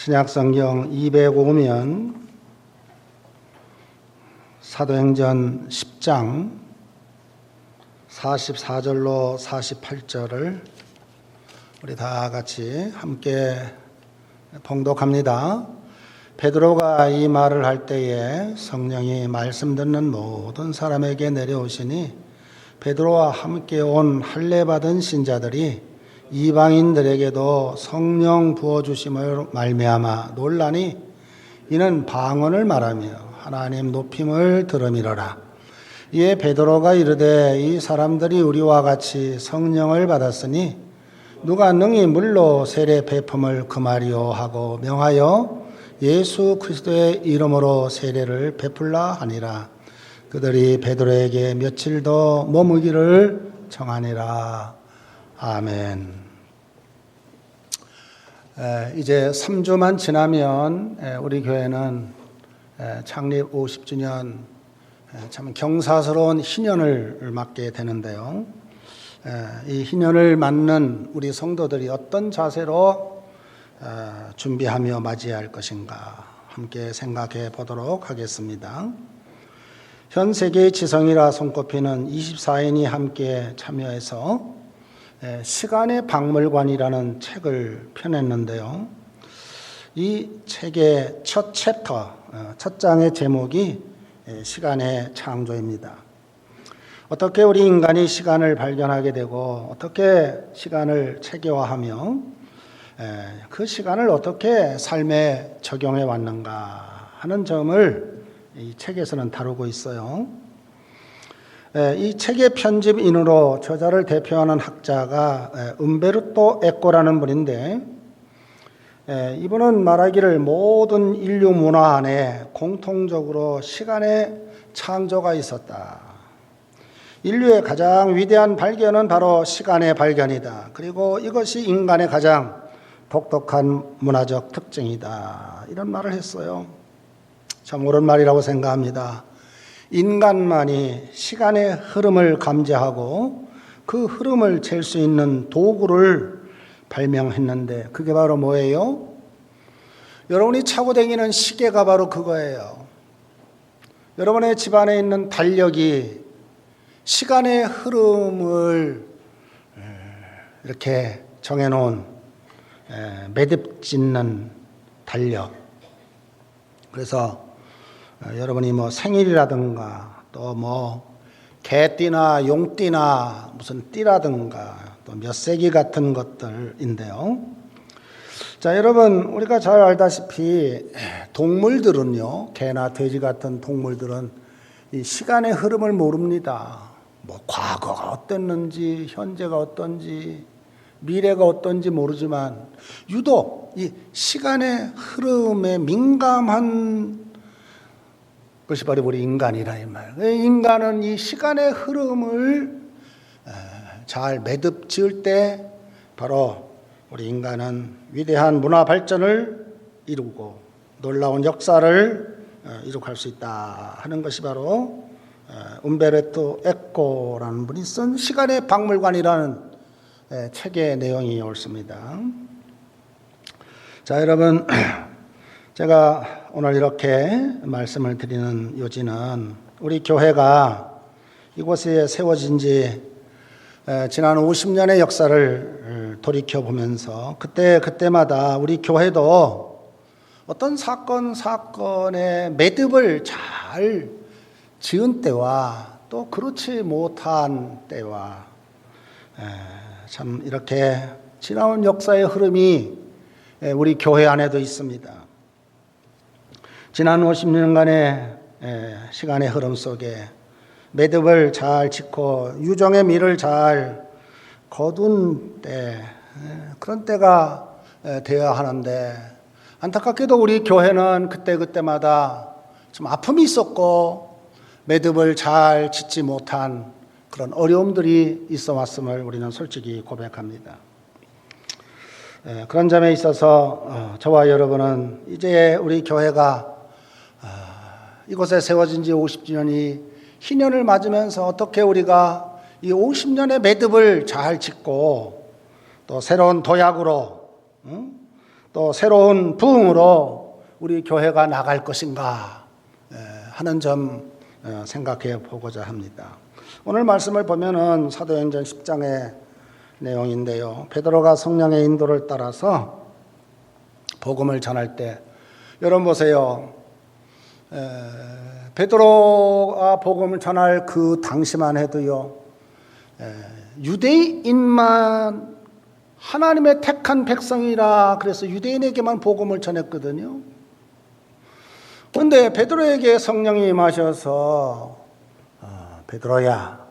신약성경 205면 사도행전 10장 44절로 48절을 우리 다 같이 함께 봉독합니다. 베드로가 이 말을 할 때에 성령이 말씀 듣는 모든 사람에게 내려오시니 베드로와 함께 온 할례 받은 신자들이 이방인들에게도 성령 부어주심을 말미암아 놀라니 이는 방언을 말하며 하나님 높임을 들음이로라. 이에 베드로가 이르되 이 사람들이 우리와 같이 성령을 받았으니 누가 능히 물로 세례 베품을 금하리요 하고 명하여 예수 그리스도의 이름으로 세례를 베풀라 하니라. 그들이 베드로에게 며칠 더 머무기를 청하니라. 아멘. 이제 3주만 지나면 우리 교회는 창립 50주년 참 경사스러운 희년을 맞게 되는데요. 이 희년을 맞는 우리 성도들이 어떤 자세로 준비하며 맞이할 것인가 함께 생각해 보도록 하겠습니다. 현 세계의 지성이라 손꼽히는 24인이 함께 참여해서 시간의 박물관이라는 책을 펴냈는데요. 이 책의 첫 챕터, 첫 장의 제목이 시간의 창조입니다. 어떻게 우리 인간이 시간을 발견하게 되고 어떻게 시간을 체계화하며 그 시간을 어떻게 삶에 적용해 왔는가 하는 점을 이 책에서는 다루고 있어요. 이 책의 편집인으로 저자를 대표하는 학자가 음베르토 에코라는 분인데 이분은 말하기를 모든 인류 문화 안에 공통적으로 시간의 창조가 있었다. 인류의 가장 위대한 발견은 바로 시간의 발견이다. 그리고 이것이 인간의 가장 독특한 문화적 특징이다. 이런 말을 했어요. 참 옳은 말이라고 생각합니다. 인간만이 시간의 흐름을 감지하고 그 흐름을 잴 수 있는 도구를 발명했는데 그게 바로 뭐예요? 여러분이 차고 다니는 시계가 바로 그거예요. 여러분의 집안에 있는 달력이 시간의 흐름을 이렇게 정해놓은 매듭 짓는 달력. 그래서 여러분이 뭐 생일이라든가 또 뭐 개띠나 용띠나 무슨 띠라든가 또 몇 세기 같은 것들인데요. 자, 여러분 우리가 잘 알다시피 동물들은요, 개나 돼지 같은 동물들은 이 시간의 흐름을 모릅니다. 뭐 과거가 어땠는지 현재가 어떤지 미래가 어떤지 모르지만 유독 이 시간의 흐름에 민감한 그것이 바로 우리 인간이라 이 말. 인간은 이 시간의 흐름을 잘 매듭 지을 때 바로 우리 인간은 위대한 문화 발전을 이루고 놀라운 역사를 이룩할 수 있다 하는 것이 바로 음베르토 에코라는 분이 쓴 시간의 박물관이라는 책의 내용이 옳습니다. 자, 여러분 제가 오늘 이렇게 말씀을 드리는 요지는 우리 교회가 이곳에 세워진 지 지난 50년의 역사를 돌이켜보면서 그때마다 우리 교회도 어떤 사건의 매듭을 잘 지은 때와 또 그렇지 못한 때와 참 이렇게 지나온 역사의 흐름이 우리 교회 안에도 있습니다. 지난 50년간의 시간의 흐름 속에 매듭을 잘 짓고 유정의 밀을 잘 거둔 때, 그런 때가 되어야 하는데 안타깝게도 우리 교회는 그때마다 좀 아픔이 있었고 매듭을 잘 짓지 못한 그런 어려움들이 있어 왔음을 우리는 솔직히 고백합니다. 그런 점에 있어서 저와 여러분은 이제 우리 교회가 이곳에 세워진 지 50주년이 희년을 맞으면서 어떻게 우리가 이 50년의 매듭을 잘 짓고 또 새로운 도약으로 또 새로운 부흥으로 우리 교회가 나갈 것인가 하는 점 생각해 보고자 합니다. 오늘 말씀을 보면은 사도행전 10장의 내용인데요. 베드로가 성령의 인도를 따라서 복음을 전할 때 여러분 보세요. 베드로가 복음을 전할 그 당시만 해도요. 유대인만 하나님의 택한 백성이라 그래서 유대인에게만 복음을 전했거든요. 그런데 베드로에게 성령이 임하셔서 베드로야,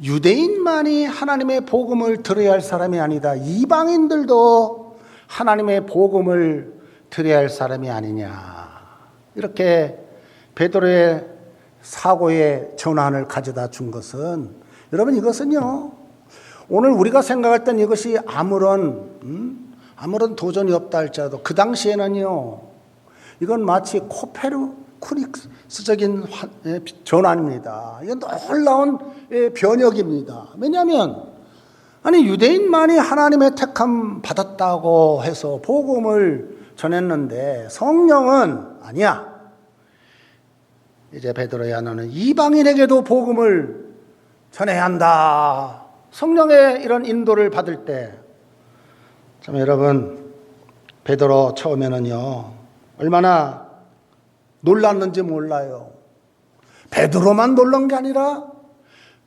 유대인만이 하나님의 복음을 들어야 할 사람이 아니다. 이방인들도 하나님의 복음을 들어야 할 사람이 아니냐. 이렇게 베드로의 사고의 전환을 가져다 준 것은, 여러분 이것은요, 오늘 우리가 생각할 땐 이것이 아무런 도전이 없다 할지라도 그 당시에는요, 이건 마치 코페르쿠스적인 전환입니다. 이건 놀라운 변혁입니다. 왜냐하면 유대인만이 하나님의 택함 받았다고 해서 복음을 전했는데 성령은 아니야. 이제 베드로야, 너는 이방인에게도 복음을 전해야 한다. 성령의 이런 인도를 받을 때, 참 여러분, 베드로 처음에는요, 얼마나 놀랐는지 몰라요. 베드로만 놀란 게 아니라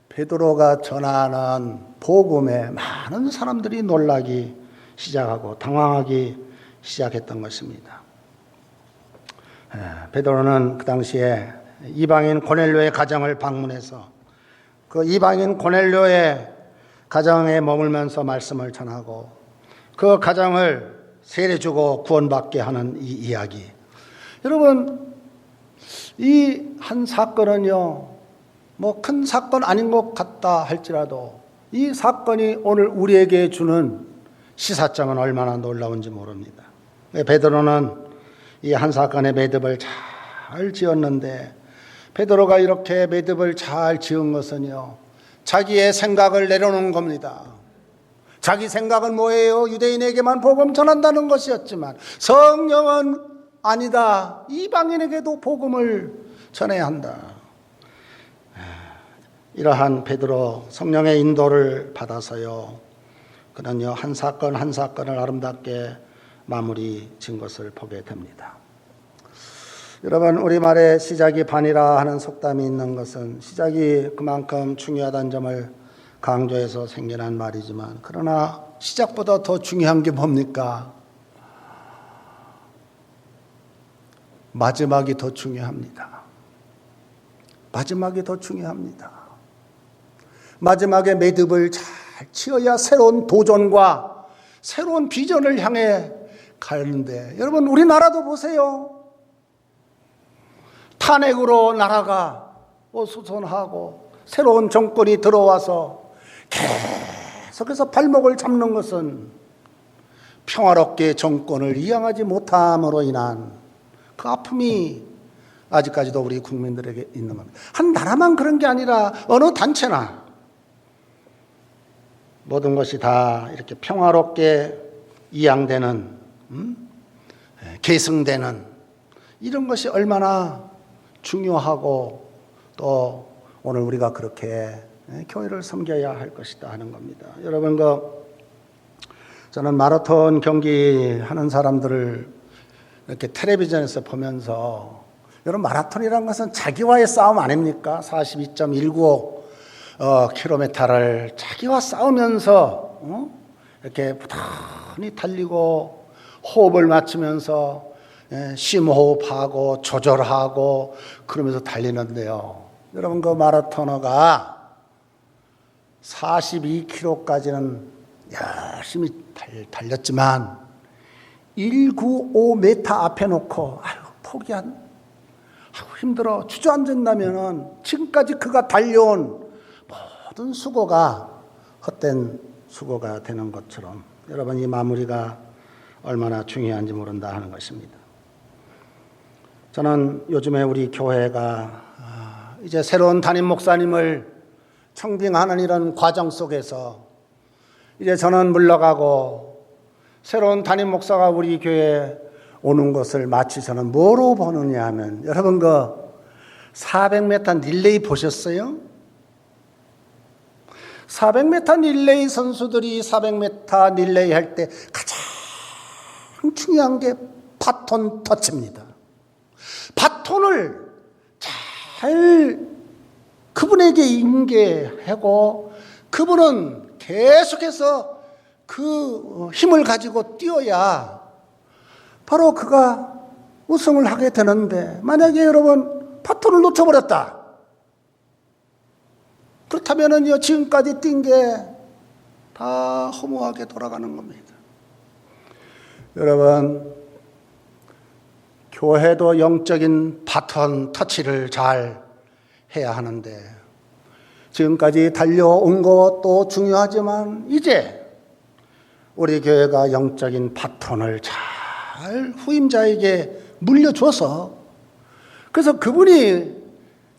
베드로가 전하는 복음에 많은 사람들이 놀라기 시작하고 당황하기 시작했던 것입니다. 베드로는 그 당시에 이방인 고넬료의 가정을 방문해서 그 이방인 고넬료의 가정에 머물면서 말씀을 전하고 그 가정을 세례주고 구원받게 하는 이 이야기. 여러분, 이 한 사건은요, 뭐 큰 사건 아닌 것 같다 할지라도 이 사건이 오늘 우리에게 주는 시사점은 얼마나 놀라운지 모릅니다. 베드로는 이 한 사건의 매듭을 잘 지었는데, 베드로가 이렇게 매듭을 잘 지은 것은요, 자기의 생각을 내려놓은 겁니다. 자기 생각은 뭐예요? 유대인에게만 복음 전한다는 것이었지만 성령은 아니다. 이방인에게도 복음을 전해야 한다. 이러한 베드로 성령의 인도를 받아서요, 그는요 한 사건 한 사건을 아름답게 마무리 진 것을 보게 됩니다. 여러분, 우리말에 시작이 반이라 하는 속담이 있는 것은 시작이 그만큼 중요하다는 점을 강조해서 생겨난 말이지만, 그러나 시작보다 더 중요한 게 뭡니까? 마지막이 더 중요합니다. 마지막이 더 중요합니다. 마지막에 매듭을 잘 치어야 새로운 도전과 새로운 비전을 향해 가는데, 여러분 우리나라도 보세요. 탄핵으로 나라가 어수선하고 새로운 정권이 들어와서 계속해서 발목을 잡는 것은 평화롭게 정권을 이양하지 못함으로 인한 그 아픔이 아직까지도 우리 국민들에게 있는 겁니다. 한 나라만 그런 게 아니라 어느 단체나 모든 것이 다 이렇게 평화롭게 이양되는, 계승되는 이런 것이 얼마나 중요하고 또 오늘 우리가 그렇게 교회를 섬겨야 할 것이다 하는 겁니다. 여러분, 저는 마라톤 경기 하는 사람들을 이렇게 텔레비전에서 보면서, 여러분 마라톤이라는 것은 자기와의 싸움 아닙니까? 42.195 킬로미터를 자기와 싸우면서 이렇게 부단히 달리고 호흡을 맞추면서 심호흡하고 조절하고 그러면서 달리는데요. 여러분, 그 마라토너가 42km까지는 열심히 달렸지만 195m 앞에 놓고 힘들어 주저앉았다면 지금까지 그가 달려온 모든 수고가 헛된 수고가 되는 것처럼, 여러분 이 마무리가 얼마나 중요한지 모른다 하는 것입니다. 저는 요즘에 우리 교회가 이제 새로운 담임 목사님을 청빙하는 이런 과정 속에서 이제 저는 물러가고 새로운 담임 목사가 우리 교회에 오는 것을 마치 저는 뭐로 보느냐 하면, 여러분 그 400m 릴레이 보셨어요? 400m 릴레이 선수들이 400m 릴레이 할 때 가장 중요한 게 바톤 터치입니다. 바톤을 잘 그분에게 인계하고 그분은 계속해서 그 힘을 가지고 뛰어야 바로 그가 우승을 하게 되는데, 만약에 여러분 바톤을 놓쳐버렸다, 그렇다면은요 지금까지 뛴 게 다 허무하게 돌아가는 겁니다. 여러분, 교회도 영적인 바톤 터치를 잘 해야 하는데, 지금까지 달려온 것도 중요하지만 이제 우리 교회가 영적인 바톤을 잘 후임자에게 물려줘서, 그래서 그분이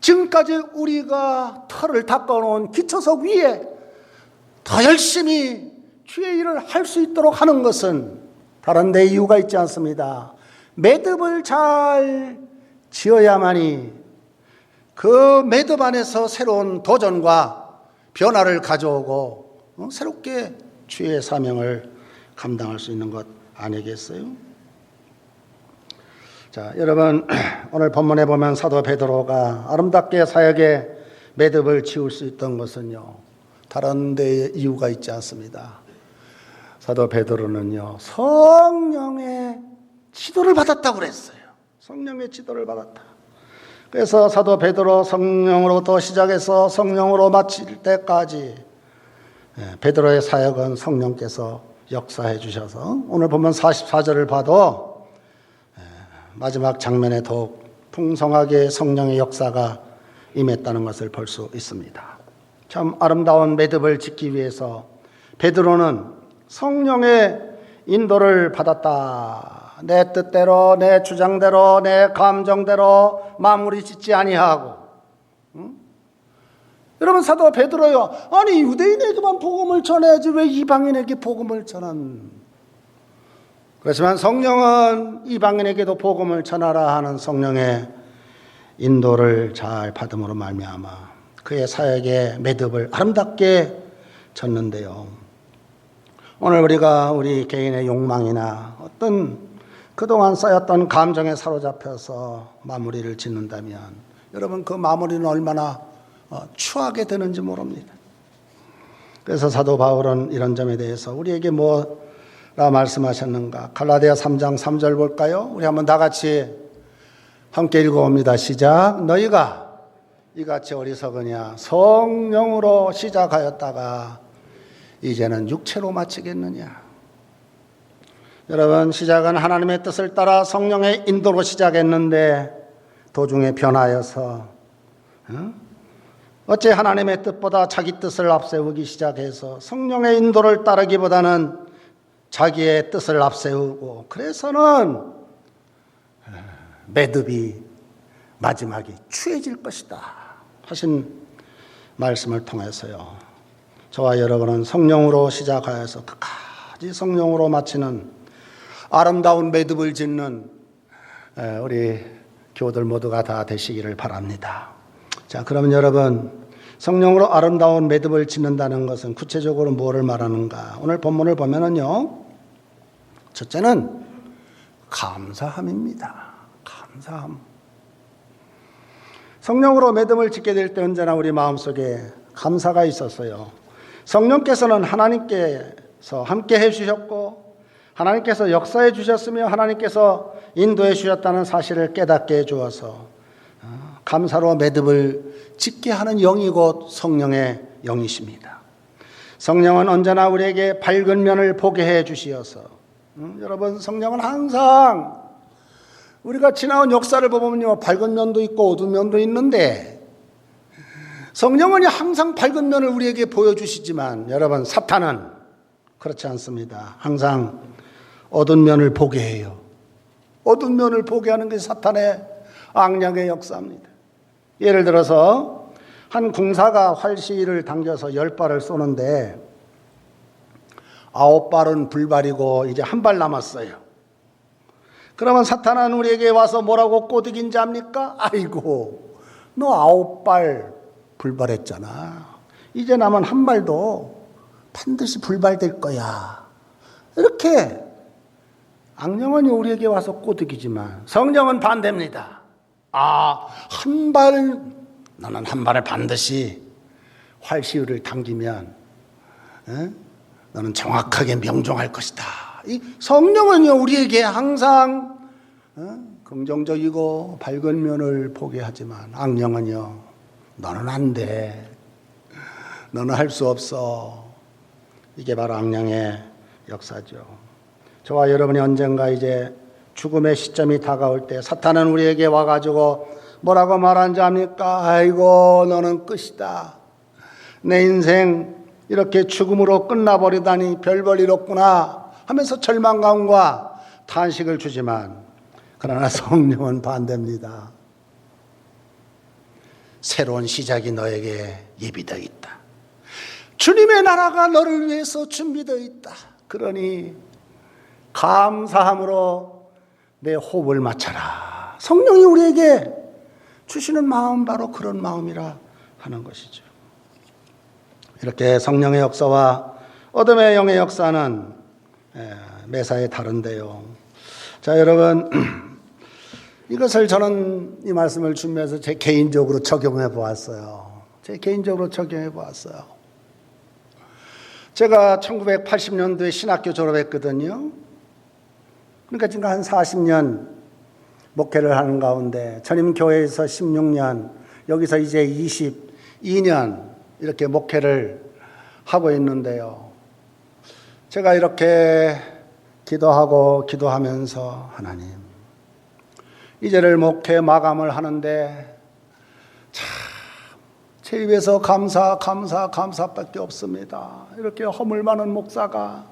지금까지 우리가 털을 닦아놓은 기초석 위에 더 열심히 주의 일을 할 수 있도록 하는 것은 다른 데 이유가 있지 않습니다. 매듭을 잘 지어야만이 그 매듭 안에서 새로운 도전과 변화를 가져오고 새롭게 주의 사명을 감당할 수 있는 것 아니겠어요? 자, 여러분, 오늘 본문에 보면 사도 베드로가 아름답게 사역의 매듭을 지을 수 있던 것은요, 다른 데 이유가 있지 않습니다. 사도 베드로는요, 성령의 지도를 받았다고 그랬어요. 성령의 지도를 받았다. 그래서 사도 베드로 성령으로부터 시작해서 성령으로 마칠 때까지 베드로의 사역은 성령께서 역사해 주셔서, 오늘 보면 44절을 봐도 마지막 장면에 더욱 풍성하게 성령의 역사가 임했다는 것을 볼 수 있습니다. 참 아름다운 매듭을 짓기 위해서 베드로는 성령의 인도를 받았다. 내 뜻대로, 내 주장대로, 내 감정대로 마무리 짓지 아니하고. 여러분, 사도 베드로요, 아니 유대인에게만 복음을 전해야지 왜 이방인에게 복음을 전한? 그렇지만 성령은 이방인에게도 복음을 전하라 하는 성령의 인도를 잘 받음으로 말미암아 그의 사역의 매듭을 아름답게 졌는데요, 오늘 우리가 우리 개인의 욕망이나 어떤 그동안 쌓였던 감정에 사로잡혀서 마무리를 짓는다면, 여러분 그 마무리는 얼마나 추하게 되는지 모릅니다. 그래서 사도 바울은 이런 점에 대해서 우리에게 뭐라 말씀하셨는가? 갈라디아 3장 3절 볼까요? 우리 한번 다 같이 함께 읽어봅니다. 시작. 너희가 이같이 어리석으냐? 성령으로 시작하였다가 이제는 육체로 마치겠느냐? 여러분, 시작은 하나님의 뜻을 따라 성령의 인도로 시작했는데 도중에 변하여서 어째 하나님의 뜻보다 자기 뜻을 앞세우기 시작해서 성령의 인도를 따르기보다는 자기의 뜻을 앞세우고, 그래서는 매듭이 마지막에 추해질 것이다 하신 말씀을 통해서요, 저와 여러분은 성령으로 시작하여서 끝까지 성령으로 마치는 아름다운 매듭을 짓는 우리 교우들 모두가 다 되시기를 바랍니다. 자, 그러면 여러분, 성령으로 아름다운 매듭을 짓는다는 것은 구체적으로 뭐를 말하는가? 오늘 본문을 보면은요, 첫째는 감사함입니다. 감사함. 성령으로 매듭을 짓게 될 때 언제나 우리 마음속에 감사가 있었어요. 성령께서는 하나님께서 함께 해주셨고 하나님께서 역사해 주셨으며 하나님께서 인도해 주셨다는 사실을 깨닫게 해주어서 감사로 매듭을 짓게 하는 영이 곧 성령의 영이십니다. 성령은 언제나 우리에게 밝은 면을 보게 해 주시어서, 여러분, 성령은 항상 우리가 지나온 역사를 보면요, 밝은 면도 있고 어두운 면도 있는데, 성령은 항상 밝은 면을 우리에게 보여주시지만, 여러분, 사탄은 그렇지 않습니다. 항상 어두운 면을 보게 해요. 어두운 면을 보게 하는 게 사탄의 악량의 역사입니다. 예를 들어서 한 공사가 활시를 당겨서 10발을 쏘는데 9발은 불발이고 이제 1발 남았어요. 그러면 사탄은 우리에게 와서 뭐라고 꼬드긴지 압니까? 아이고, 너 9발 불발했잖아. 이제 남은 1발도 반드시 불발될 거야. 이렇게 악령은 우리에게 와서 꼬드기지만 성령은 반대입니다. 너는 1발을 반드시 활시위를 당기면 너는 정확하게 명종할 것이다. 이 성령은요 우리에게 항상 긍정적이고 밝은 면을 보게 하지만 악령은요 너는 안 돼. 너는 할 수 없어. 이게 바로 악령의 역사죠. 저와 여러분이 언젠가 이제 죽음의 시점이 다가올 때 사탄은 우리에게 와가지고 뭐라고 말하는지 압니까? 아이고 너는 끝이다. 내 인생 이렇게 죽음으로 끝나버리다니 별 볼 일 없구나 하면서 절망감과 탄식을 주지만 그러나 성령은 반대입니다. 새로운 시작이 너에게 예비되어 있다. 주님의 나라가 너를 위해서 준비되어 있다. 그러니 감사함으로 내 호흡을 맞춰라. 성령이 우리에게 주시는 마음 바로 그런 마음이라 하는 것이죠. 이렇게 성령의 역사와 어둠의 영의 역사는 매사에 다른데요. 자, 여러분, 이것을 저는 이 말씀을 준비해서 제 개인적으로 적용해 보았어요. 제가 1980년도에 신학교 졸업했거든요. 그러니까 지금 한 40년 목회를 하는 가운데 전임교회에서 16년, 여기서 이제 22년 이렇게 목회를 하고 있는데요. 제가 이렇게 기도하면서 하나님, 이제를 목회 마감을 하는데 참 제 입에서 감사밖에 없습니다. 이렇게 허물 많은 목사가,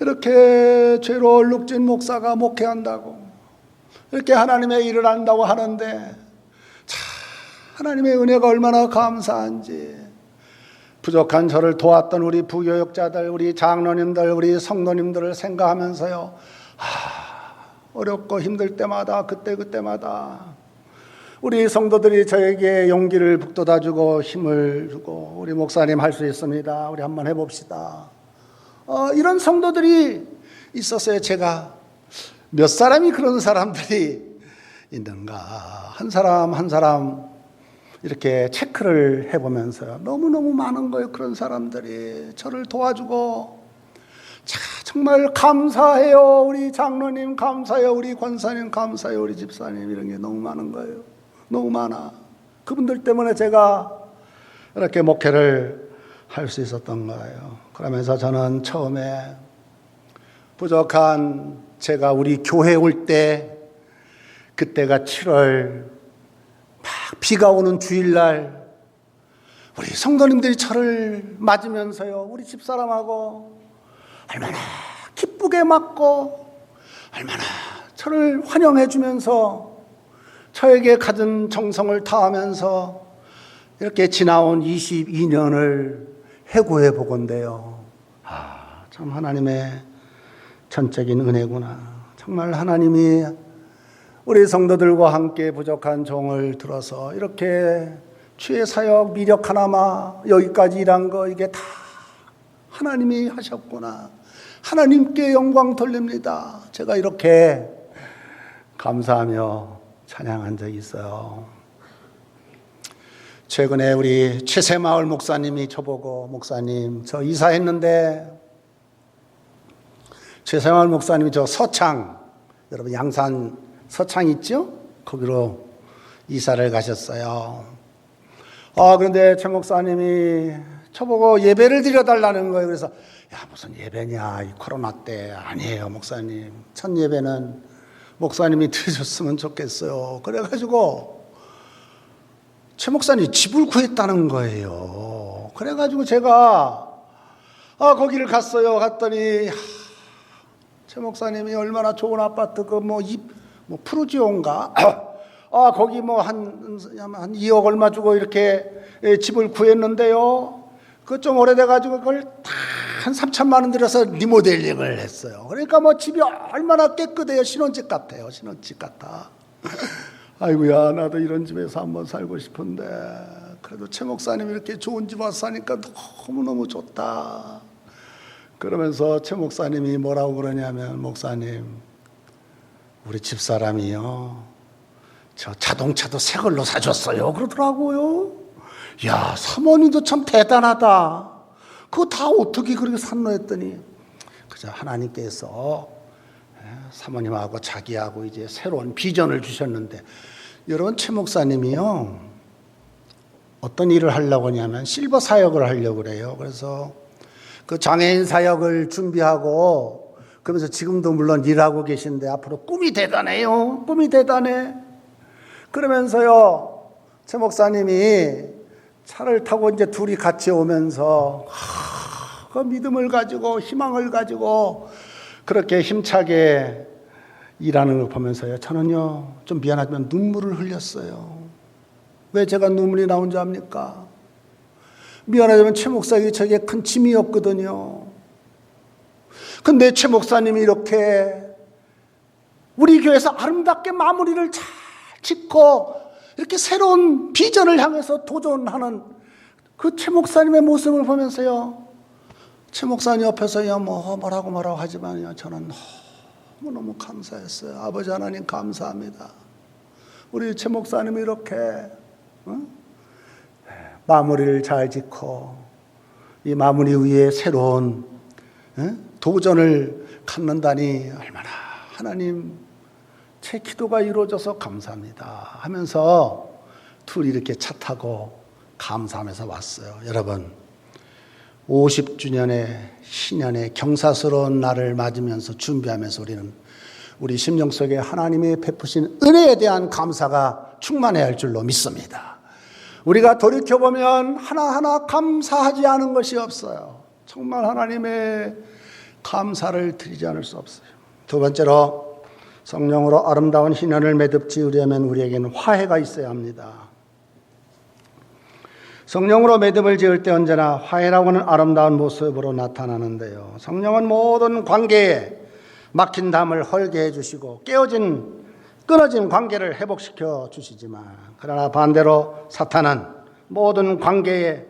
이렇게 죄로 얼룩진 목사가 목회한다고, 이렇게 하나님의 일을 한다고 하는데 참 하나님의 은혜가 얼마나 감사한지, 부족한 저를 도왔던 우리 부교역자들, 우리 장로님들, 우리 성도님들을 생각하면서요, 어렵고 힘들 때마다 그때마다 우리 성도들이 저에게 용기를 북돋아주고 힘을 주고, 우리 목사님 할 수 있습니다, 우리 한번 해봅시다, 이런 성도들이 있었어요. 제가 몇 사람이 그런 사람들이 있는가, 한 사람 이렇게 체크를 해보면서요, 너무너무 많은 거예요. 그런 사람들이 저를 도와주고, 정말 감사해요. 우리 장로님 감사해요. 우리 권사님 감사해요. 우리 집사님, 이런 게 너무 많은 거예요. 너무 많아. 그분들 때문에 제가 이렇게 목회를 할 수 있었던 거예요. 그러면서 저는 처음에 부족한, 제가 우리 교회 올 때, 그때가 7월 막 비가 오는 주일날 우리 성도님들이 저를 맞으면서요, 우리 집사람하고 얼마나 기쁘게 맞고 얼마나 저를 환영해 주면서 저에게 가진 정성을 다하면서 이렇게 지나온 22년을 해고해 보건대요. 참 하나님의 전적인 은혜구나. 정말 하나님이 우리 성도들과 함께 부족한 종을 들어서 이렇게 주의 사역 미력 하나마 여기까지 일한 거, 이게 다 하나님이 하셨구나. 하나님께 영광 돌립니다. 제가 이렇게 감사하며 찬양한 적이 있어요. 최근에 우리 최세마을 목사님이 저보고, 목사님 저 이사했는데, 최세마을 목사님이 저 서창, 여러분 양산 서창 있죠? 거기로 이사를 가셨어요. 그런데 최 목사님이 저보고 예배를 드려달라는 거예요. 그래서 무슨 예배냐, 이 코로나 때. 아니에요 목사님, 첫 예배는 목사님이 드렸으면 좋겠어요. 그래가지고 최 목사님이 집을 구했다는 거예요. 그래가지고 제가 거기를 갔어요. 갔더니 최 목사님이 얼마나 좋은 아파트, 푸르지오인가? 거기 한 2억 얼마 주고 이렇게 집을 구했는데요. 그거 좀 오래돼가지고 그걸 다 한 3천만 원 들여서 리모델링을 했어요. 그러니까 뭐 집이 얼마나 깨끗해요. 신혼집 같아요. 신혼집 같아. 아이고야, 나도 이런 집에서 한번 살고 싶은데 그래도 최 목사님이 이렇게 좋은 집 와서 사니까 너무너무 좋다. 그러면서 최 목사님이 뭐라고 그러냐면, 목사님, 우리 집사람이요, 저 자동차도 새 걸로 사줬어요 그러더라고요. 야, 사모님도 참 대단하다. 그거 다 어떻게 그렇게 샀노 했더니, 그저 하나님께서 사모님하고 자기하고 이제 새로운 비전을 주셨는데, 여러분, 최 목사님이요, 어떤 일을 하려고 하냐면 실버 사역을 하려고 그래요. 그래서 그 장애인 사역을 준비하고, 그러면서 지금도 물론 일하고 계신데 앞으로 꿈이 대단해요. 꿈이 대단해. 그러면서요, 최 목사님이 차를 타고 이제 둘이 같이 오면서 그 믿음을 가지고 희망을 가지고 그렇게 힘차게 일하는 걸 보면서요, 저는요 좀 미안하지만 눈물을 흘렸어요. 왜 제가 눈물이 나온 줄 압니까? 미안하지만 최 목사에게 저게 큰 짐이었거든요. 근데 최 목사님이 이렇게 우리 교회에서 아름답게 마무리를 잘 짓고 이렇게 새로운 비전을 향해서 도전하는 그 최 목사님의 모습을 보면서요, 최 목사님 옆에서요 뭐라고 하지만요, 저는 너무너무 감사했어요. 아버지 하나님 감사합니다. 우리 최 목사님이 이렇게 마무리를 잘 짓고 이 마무리 위에 새로운 도전을 갖는다니 얼마나 하나님, 제 기도가 이루어져서 감사합니다 하면서 둘이 이렇게 차 타고 감사하면서 왔어요. 여러분, 50주년의 신년의 경사스러운 날을 맞으면서 준비하면서 우리는 우리 심령 속에 하나님이 베푸신 은혜에 대한 감사가 충만해야 할 줄로 믿습니다. 우리가 돌이켜보면 하나하나 감사하지 않은 것이 없어요. 정말 하나님의 감사를 드리지 않을 수 없어요. 두 번째로, 성령으로 아름다운 희년을 매듭지으려면 우리에게는 화해가 있어야 합니다. 성령으로 매듭을 지을 때 언제나 화해라고는 아름다운 모습으로 나타나는데요, 성령은 모든 관계에 막힌 담을 헐게 해주시고 끊어진 관계를 회복시켜 주시지만, 그러나 반대로 사탄은 모든 관계에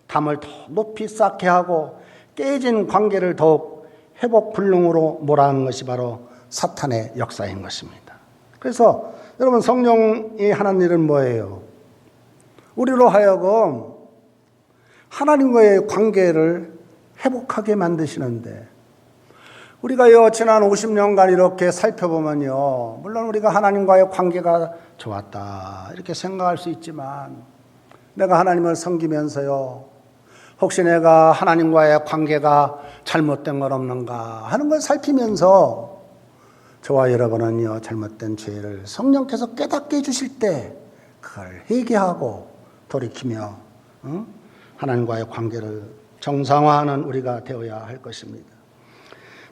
담을 더 높이 쌓게 하고 깨진 관계를 더욱 회복 불능으로 몰아가는 것이 바로 사탄의 역사인 것입니다. 그래서 여러분, 성령이 하는 일은 뭐예요? 우리로 하여금 하나님과의 관계를 회복하게 만드시는데, 우리가 지난 50년간 이렇게 살펴보면요, 물론 우리가 하나님과의 관계가 좋았다 이렇게 생각할 수 있지만, 내가 하나님을 섬기면서요, 혹시 내가 하나님과의 관계가 잘못된 건 없는가 하는 걸 살피면서 저와 여러분은요, 잘못된 죄를 성령께서 깨닫게 해주실 때 그걸 회개하고 돌이키며 하나님과의 관계를 정상화하는 우리가 되어야 할 것입니다.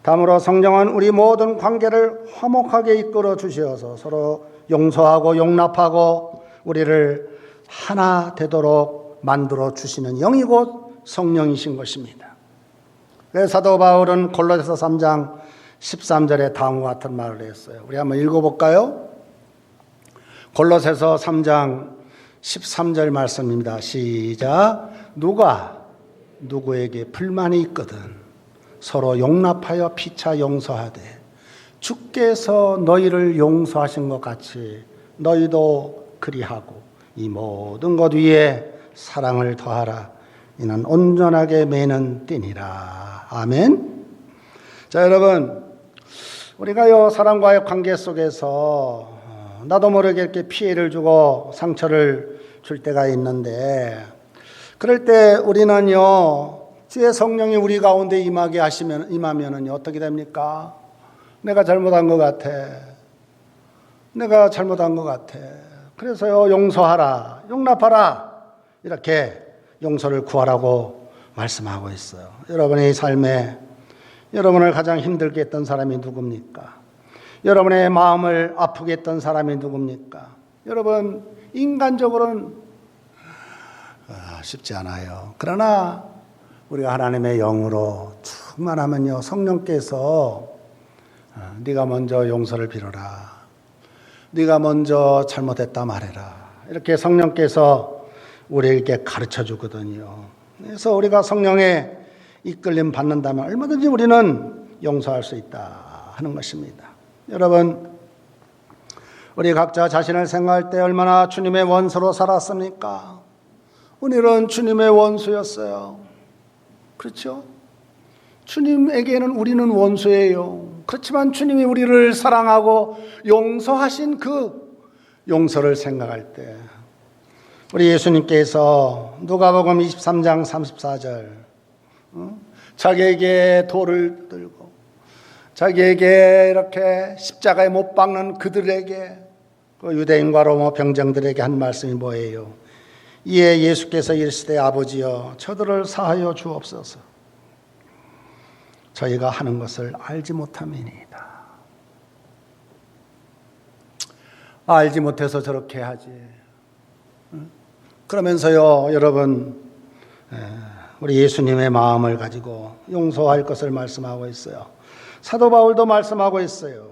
다음으로, 성령은 우리 모든 관계를 화목하게 이끌어 주시어서 서로 용서하고 용납하고 우리를 하나 되도록 만들어 주시는 영이 곧 성령이신 것입니다. 그래서 사도 바울은 골로새서 3장 13절에 다음과 같은 말을 했어요. 우리 한번 읽어볼까요? 골로새서 3장 13절 말씀입니다. 시작. 누가 누구에게 불만이 있거든 서로 용납하여 피차 용서하되 주께서 너희를 용서하신 것 같이 너희도 그리하고 이 모든 것 위에 사랑을 더하라. 이는 온전하게 매는 띠니라. 아멘. 자, 여러분, 우리가요 사람과의 관계 속에서 나도 모르게 이렇게 피해를 주고 상처를 줄 때가 있는데, 그럴 때 우리는요, 주의 성령이 우리 가운데 임하면은요, 어떻게 됩니까? 내가 잘못한 것 같아. 내가 잘못한 것 같아. 그래서요, 용서하라, 용납하라, 이렇게 용서를 구하라고 말씀하고 있어요. 여러분의 삶에 여러분을 가장 힘들게 했던 사람이 누굽니까? 여러분의 마음을 아프게 했던 사람이 누굽니까? 여러분, 인간적으로는 쉽지 않아요. 그러나 우리가 하나님의 영으로 충만하면요, 성령께서 네가 먼저 용서를 빌어라, 네가 먼저 잘못했다 말해라, 이렇게 성령께서 우리에게 가르쳐 주거든요. 그래서 우리가 성령의 이끌림 받는다면 얼마든지 우리는 용서할 수 있다 하는 것입니다. 여러분, 우리 각자 자신을 생각할 때 얼마나 주님의 원수로 살았습니까? 우리는 주님의 원수였어요. 그렇죠? 주님에게는 우리는 원수예요. 그렇지만 주님이 우리를 사랑하고 용서하신 그 용서를 생각할 때 우리 예수님께서 누가복음 23장 34절 자기에게 돌을 들고 자기에게 이렇게 십자가에 못 박는 그들에게, 그 유대인과 로마 병정들에게 한 말씀이 뭐예요? 이에 예수께서 이르시되 아버지여 저들을 사하여 주옵소서. 저희가 하는 것을 알지 못함이니이다. 알지 못해서 저렇게 하지. 그러면서요, 여러분, 우리 예수님의 마음을 가지고 용서할 것을 말씀하고 있어요. 사도 바울도 말씀하고 있어요.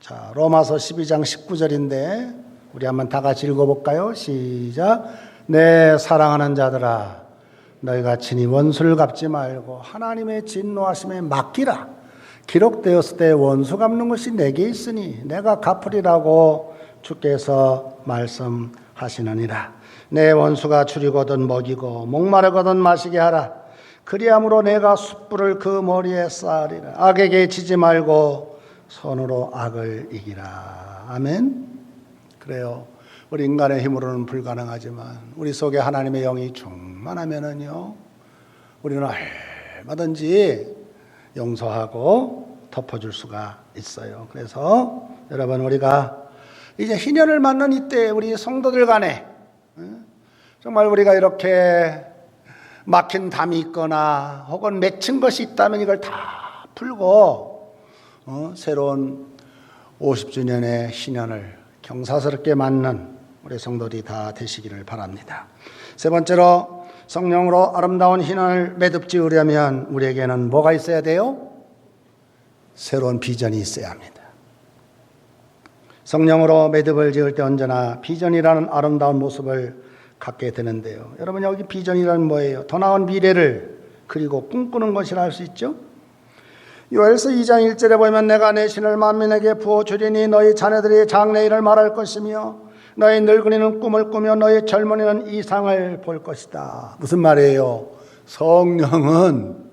자, 로마서 12장 19절인데 우리 한번 다 같이 읽어볼까요? 시작. 내 사랑하는 자들아, 너희가 친히 원수를 갚지 말고 하나님의 진노하심에 맡기라. 기록되었을 때 원수 갚는 것이 내게 있으니 내가 갚으리라고 주께서 말씀하시느니라. 내 원수가 줄이거든 먹이고 목마르거든 마시게 하라. 그리함으로 내가 숯불을 그 머리에 쌓으리라. 악에게 지지 말고 손으로 악을 이기라. 아멘. 그래요. 우리 인간의 힘으로는 불가능하지만 우리 속에 하나님의 영이 충만하면은요, 우리는 얼마든지 용서하고 덮어줄 수가 있어요. 그래서 여러분, 우리가 이제 희년을 맞는 이때 우리 성도들 간에 정말 우리가 이렇게 막힌 담이 있거나 혹은 맺힌 것이 있다면 이걸 다 풀고 새로운 50주년의 희년을 경사스럽게 맞는 우리 성도들이 다 되시기를 바랍니다. 세 번째로, 성령으로 아름다운 희년을 매듭지으려면 우리에게는 뭐가 있어야 돼요? 새로운 비전이 있어야 합니다. 성령으로 매듭을 지을 때 언제나 비전이라는 아름다운 모습을 갖게 되는데요. 여러분, 여기 비전이란 뭐예요? 더 나은 미래를 그리고 꿈꾸는 것이라 할 수 있죠. 요엘서 2장 1절에 보면 내가 내 신을 만민에게 부어주리니 너희 자녀들이 장래일을 말할 것이며 너희 늙은이는 꿈을 꾸며 너희 젊은이는 이상을 볼 것이다. 무슨 말이에요? 성령은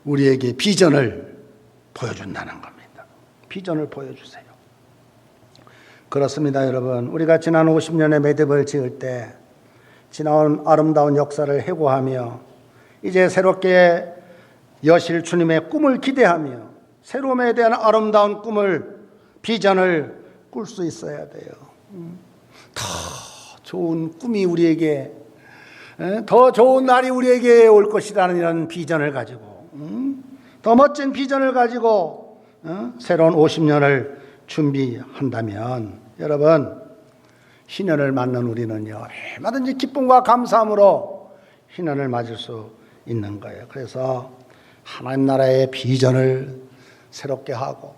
우리에게 비전을 보여준다는 겁니다. 비전을 보여주세요. 그렇습니다, 여러분. 우리가 지난 50년의 매듭을 지을 때 지나온 아름다운 역사를 회고하며 이제 새롭게 여실 주님의 꿈을 기대하며 새로움에 대한 아름다운 꿈을, 비전을 꿀 수 있어야 돼요. 더 좋은 꿈이 우리에게, 더 좋은 날이 우리에게 올 것이라는 이런 비전을 가지고, 더 멋진 비전을 가지고 새로운 50년을 준비한다면 여러분, 희년을 맞는 우리는요, 얼마든지 기쁨과 감사함으로 희년을 맞을 수 있는 거예요. 그래서 하나님 나라의 비전을 새롭게 하고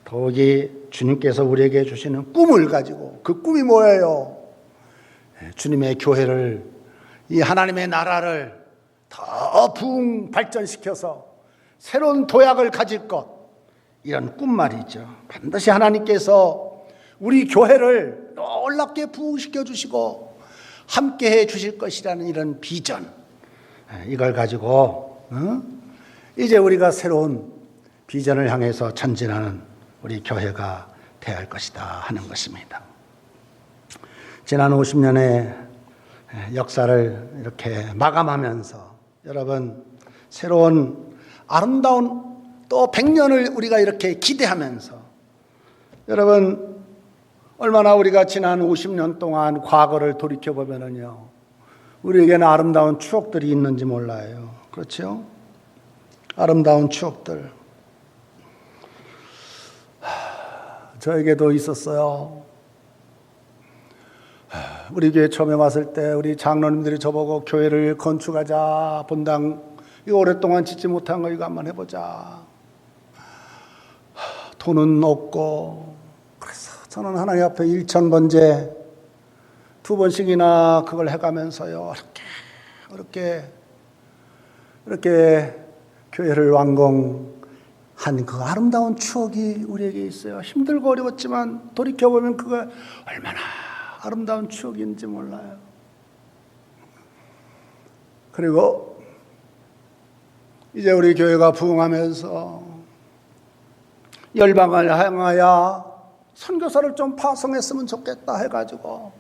더욱이 주님께서 우리에게 주시는 꿈을 가지고, 그 꿈이 뭐예요? 주님의 교회를, 이 하나님의 나라를 더 부흥 발전시켜서 새로운 도약을 가질 것, 이런 꿈 말이죠. 반드시 하나님께서 우리 교회를 놀랍게 부흥시켜 주시고 함께해 주실 것이라는 이런 비전, 이걸 가지고 이제 우리가 새로운 비전을 향해서 전진하는 우리 교회가 되어야 할 것이다 하는 것입니다. 지난 50년의 역사를 이렇게 마감하면서 여러분, 새로운 아름다운 또 100년을 우리가 이렇게 기대하면서, 여러분, 얼마나 우리가 지난 50년 동안 과거를 돌이켜보면요, 우리에게는 아름다운 추억들이 있는지 몰라요. 그렇죠? 아름다운 추억들. 저에게도 있었어요. 우리 교회 처음에 왔을 때 우리 장로님들이 저보고 교회를 건축하자, 본당 이거 오랫동안 짓지 못한 거 이거 한번 해보자. 돈은 없고, 그래서 저는 하나님 앞에 1,000번째 2번씩이나 그걸 해가면서요, 이렇게 교회를 완공한 그 아름다운 추억이 우리에게 있어요. 힘들고 어려웠지만 돌이켜보면 그거 얼마나 아름다운 추억인지 몰라요. 그리고 이제 우리 교회가 부흥하면서 열방을 향하여 선교사를 좀 파송했으면 좋겠다 해가지고,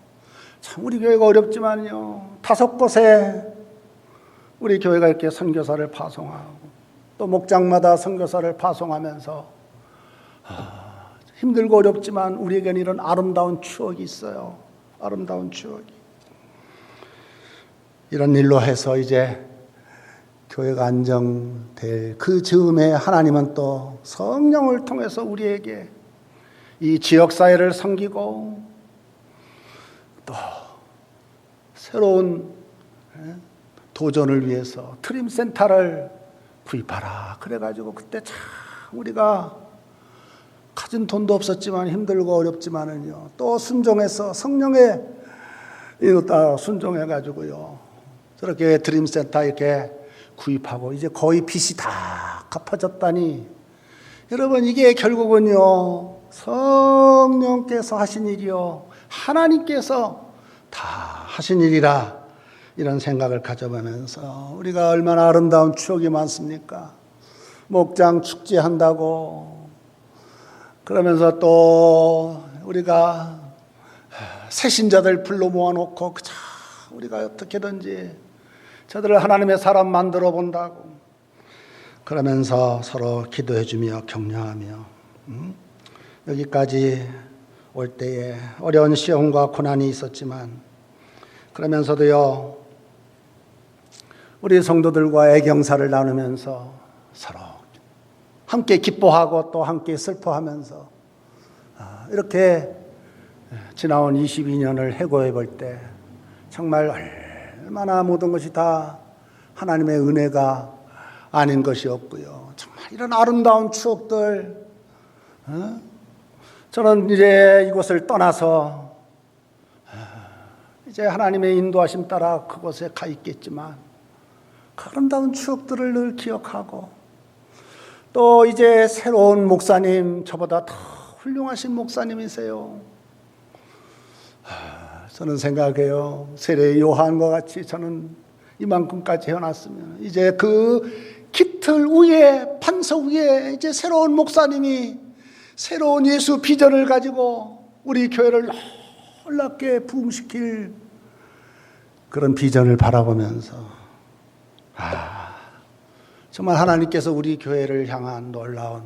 참 우리 교회가 어렵지만요, 5곳에 우리 교회가 이렇게 선교사를 파송하고 또 목장마다 선교사를 파송하면서 힘들고 어렵지만 우리에게는 이런 아름다운 추억이 있어요. 아름다운 추억이. 이런 일로 해서 이제 교회가 안정될 그 즈음에 하나님은 또 성령을 통해서 우리에게 이 지역사회를 섬기고 또 새로운 도전을 위해서 트림센터를 구입하라. 그래가지고 그때 참 우리가 가진 돈도 없었지만 힘들고 어렵지만은요, 또 순종해서 성령에 이거 다 순종해가지고요, 저렇게 드림센터 이렇게 구입하고 이제 거의 빚이 다 갚아졌다니, 여러분 이게 결국은요 성령께서 하신 일이요, 하나님께서 다 하신 일이라, 이런 생각을 가져보면서 우리가 얼마나 아름다운 추억이 많습니까? 목장 축제한다고 그러면서 또 우리가 새신자들 불러 모아놓고 그저 우리가 어떻게든지 저들을 하나님의 사람 만들어 본다고 그러면서 서로 기도해주며 격려하며 여기까지 올 때에 어려운 시험과 고난이 있었지만, 그러면서도요 우리 성도들과 애경사를 나누면서 서로 함께 기뻐하고 또 함께 슬퍼하면서 이렇게 지나온 22년을 해고해 볼 때 정말 얼마나 모든 것이 다 하나님의 은혜가 아닌 것이 없고요. 정말 이런 아름다운 추억들, 저는 이제 이곳을 떠나서 이제 하나님의 인도하심 따라 그곳에 가 있겠지만 그 아름다운 추억들을 늘 기억하고, 또 이제 새로운 목사님, 저보다 더 훌륭하신 목사님이세요. 저는 생각해요, 세례 요한과 같이 저는 이만큼까지 해놨으면 이제 그 깃틀 위에, 판석 위에 이제 새로운 목사님이 새로운 예수 비전을 가지고 우리 교회를 놀랍게 부흥시킬 그런 비전을 바라보면서 정말 하나님께서 우리 교회를 향한 놀라운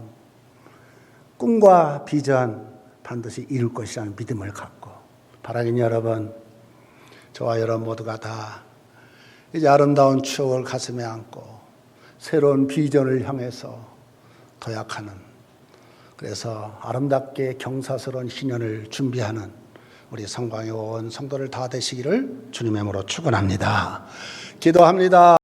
꿈과 비전 반드시 이룰 것이라는 믿음을 갖고, 바라긴 여러분, 저와 여러분 모두가 다 이제 아름다운 추억을 가슴에 안고 새로운 비전을 향해서 도약하는, 그래서 아름답게 경사스러운 희년을 준비하는 우리 성광에 온 성도들 다 되시기를 주님의 이름으로 축원합니다. 기도합니다.